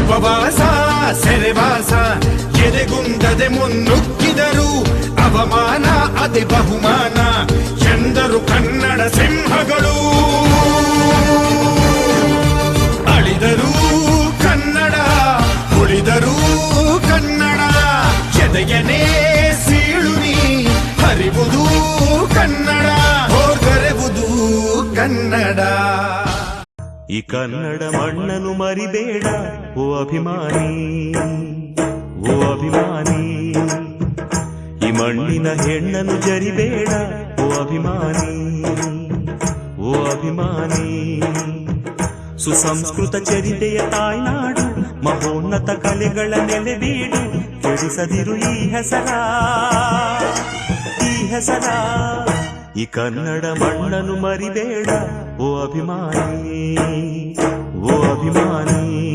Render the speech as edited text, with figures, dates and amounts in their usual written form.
ಉಪವಾಸ ಸೆರೆವಾಸ ಎದೆಗುಂದದೆ ಮುನ್ನುಗ್ಗಿದರು ಅವಮಾನ ಅದೆ ಬಹುಮಾನ ಎಂದರು ಕನ್ನಡ ಸಿಂಹಗಳು. ಅಳಿದರು ಕನ್ನಡ ಉಳಿದರು ಕನ್ನಡ ಎದೆಯನೇ ಸೀಳುನಿ ಹರಿವುದು ಕನ್ನಡ ಹೋಗರೆವುದು ಕನ್ನಡ. ಈ ಕನ್ನಡ ಮಣ್ಣನ್ನು ಮರಿಬೇಡ ಓ ಅಭಿಮಾನಿ, ಓ ಅಭಿಮಾನಿ. ಈ ಮಣ್ಣಿನ ಹೆಣ್ಣನ್ನು ಜರಿಬೇಡ ಓ ಅಭಿಮಾನಿ, ಓ ಅಭಿಮಾನಿ. ಸುಸಂಸ್ಕೃತ ಚರಿತೆಯ ತಾಯ್ನಾಡು ಮಹೋನ್ನತ ಕಲೆಗಳ ನೆಲೆಬೀಡು. ಕೆಡಿಸದಿರು ಈ ಹೆಸರ, ಈ ಹೆಸರ. ಈ ಕನ್ನಡ ಮಣ್ಣನ್ನು ಮರಿಬೇಡ ಓ ಅಭಿಮಾನಿ, ಓ ಅಭಿಮಾನಿ.